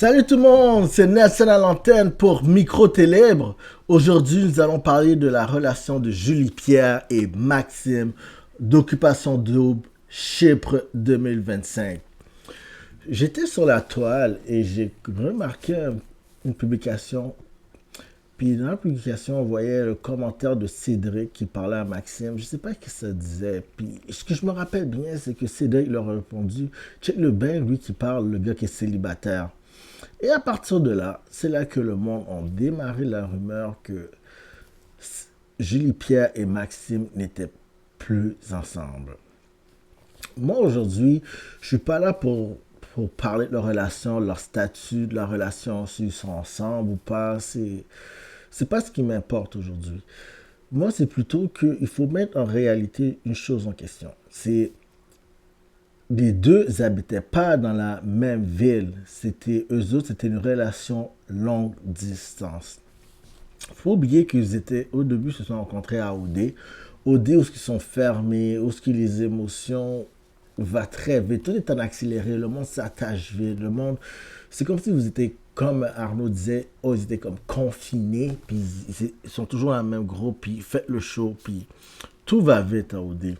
Salut tout le monde, c'est Nelson à l'antenne pour Micro Télébre. Aujourd'hui, nous allons parler de la relation de Julie Pierre et Maxime d'Occupation Double Chypre 2025. J'étais sur la toile et j'ai remarqué une publication. Puis dans la publication, on voyait le commentaire de Cédric qui parlait à Maxime. Je sais pas ce que ça disait. Puis ce que je me rappelle bien, c'est que Cédric leur a répondu: check le bain, lui qui parle, le gars qui est célibataire. Et à partir de là, c'est là que le monde a démarré la rumeur que Julie Pierre et Maxime n'étaient plus ensemble. Moi, aujourd'hui, je suis pas là pour parler de leur relation, leur statut, de leur relation, s'ils sont ensemble ou pas. C'est pas ce qui m'importe aujourd'hui. Moi, c'est plutôt qu'il faut mettre en réalité une chose en question. C'est les deux n'habitaient pas dans la même ville. C'était eux autres, c'était une relation longue distance. Faut oublier qu'ils étaient au début, ils se sont rencontrés à OD. OD où ils sont fermés, où les émotions va très vite. Tout est en accéléré. Le monde s'attache vite. Le monde, c'est comme si vous étiez, comme Arnaud disait, oh, ils étaient comme confinés, puis ils sont toujours dans le même groupe, puis faites le show, puis tout va vite à OD.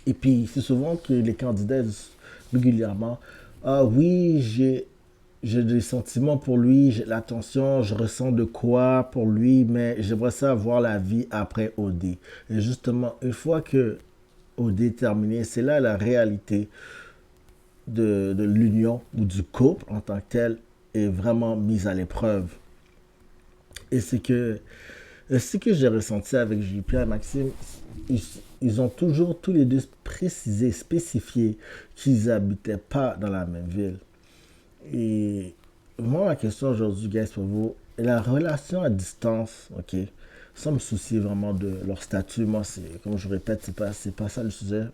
Et puis, c'est souvent que les candidats disent régulièrement: ah oui, j'ai des sentiments pour lui, j'ai de l'attention, je ressens de quoi pour lui, mais j'aimerais ça voir la vie après OD. Et justement, une fois que OD est terminé, c'est là la réalité de l'union ou du couple en tant que tel est vraiment mise à l'épreuve. Et ce que j'ai ressenti avec JP et Maxime, ils, ils ont toujours tous les deux précisé, spécifié qu'ils n'habitaient pas dans la même ville. Et moi, ma question aujourd'hui, guys, pour vous, la relation à distance, ok, sans me soucier vraiment de leur statut, moi, c'est, comme je répète, c'est pas ça le sujet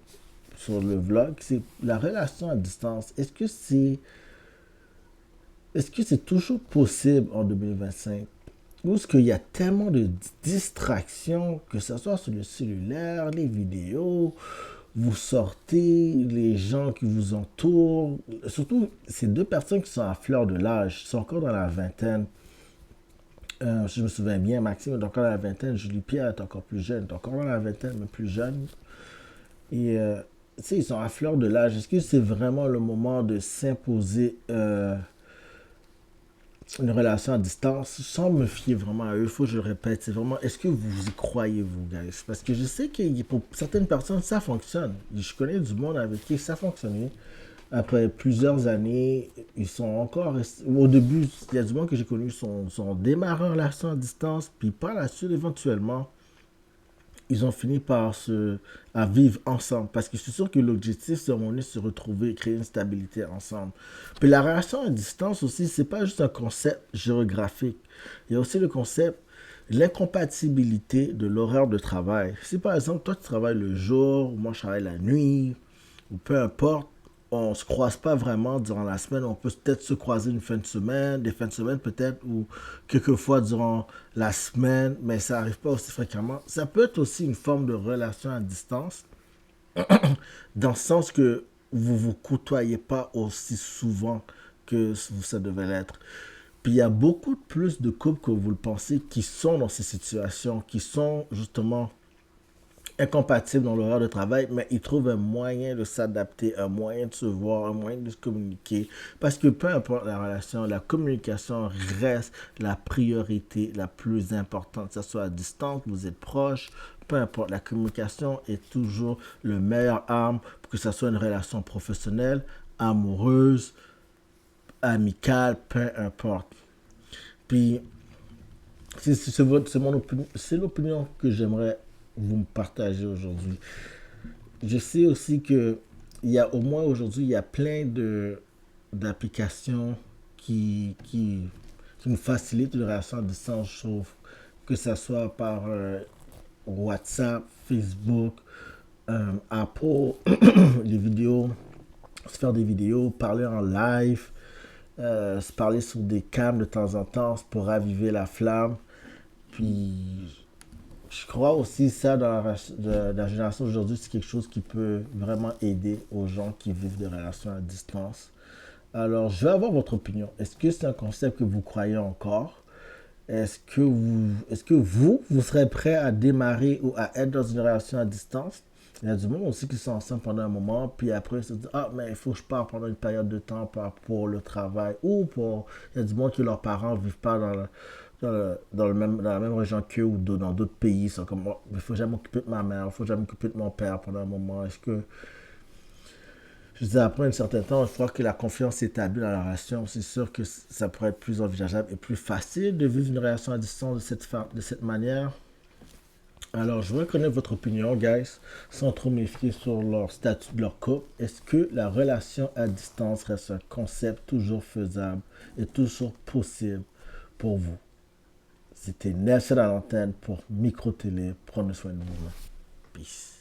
sur le vlog, c'est la relation à distance. Est-ce que c'est toujours possible en 2025? Ou est-ce qu'il y a tellement de distractions, que ce soit sur le cellulaire, les vidéos, vous sortez, les gens qui vous entourent, surtout ces deux personnes qui sont à fleur de l'âge, qui sont encore dans la vingtaine. Je me souviens bien, Maxime est encore dans la vingtaine, Julie Pierre est encore plus jeune, est encore dans la vingtaine, mais plus jeune. Et tu sais, ils sont à fleur de l'âge. Est-ce que c'est vraiment le moment de s'imposer une relation à distance sans me fier vraiment à eux? Il faut que je répète, c'est vraiment, est-ce que vous y croyez, vous, guys? Parce que je sais que pour certaines personnes, ça fonctionne. Je connais du monde avec qui ça fonctionnait. Après plusieurs années, ils sont encore au début, il y a du monde que j'ai connu, sont démarrés en relation à distance, puis par la suite, éventuellement, ils ont fini à vivre ensemble. Parce que je suis sûr que l'objectif, c'est de se retrouver, créer une stabilité ensemble. Puis la relation à distance aussi, c'est pas juste un concept géographique. Il y a aussi le concept, l'incompatibilité de l'horaire de travail. Si par exemple, toi tu travailles le jour, moi je travaille la nuit, ou peu importe, on se croise pas vraiment durant la semaine. On peut peut-être se croiser une fin de semaine, des fins de semaine peut-être, ou quelques fois durant la semaine, mais ça arrive pas aussi fréquemment. Ça peut être aussi une forme de relation à distance, dans le sens que vous vous côtoyez pas aussi souvent que ça devait l'être. Puis il y a beaucoup plus de couples que vous le pensez qui sont dans ces situations, qui sont justement incompatibles dans l'horaire de travail, mais ils trouvent un moyen de s'adapter, un moyen de se voir, un moyen de se communiquer. Parce que peu importe la relation, la communication reste la priorité la plus importante. Que ce soit à distance, vous êtes proche, peu importe, la communication est toujours le meilleur arme pour que ce soit une relation professionnelle, amoureuse, amicale, peu importe. Puis, c'est l'opinion que j'aimerais vous me partager aujourd'hui. Je sais aussi que il y a au moins aujourd'hui, il y a plein d'applications qui nous facilitent une relation à distance, je trouve. Que ce soit par WhatsApp, Facebook, Apple, les vidéos, se faire des vidéos, parler en live, se parler sur des cams de temps en temps pour raviver la flamme. Puis je crois aussi ça dans la génération d'aujourd'hui, c'est quelque chose qui peut vraiment aider aux gens qui vivent des relations à distance. Alors, je veux avoir votre opinion. Est-ce que c'est un concept que vous croyez encore? Est-ce que vous serez prêt à démarrer ou à être dans une relation à distance? Il y a du monde aussi qui sont ensemble pendant un moment, puis après ils se disent, ah, mais il faut que je parte pendant une période de temps pour le travail ou pour. Il y a du monde que leurs parents ne vivent pas dans la même région qu'eux ou dans d'autres pays. Ils sont comme, oh, il faut jamais m'occuper de ma mère, il faut jamais m'occuper de mon père pendant un moment. Je dis après un certain temps, une fois que la confiance s'établit dans la relation, c'est sûr que ça pourrait être plus envisageable et plus facile de vivre une relation à distance de cette manière. Alors, je voudrais connaître votre opinion, guys, sans trop méfier sur leur statut de leur couple. Est-ce que la relation à distance reste un concept toujours faisable et toujours possible pour vous? C'était Nelson à l'antenne pour Micro Télé. Prenez soin de vous. Peace.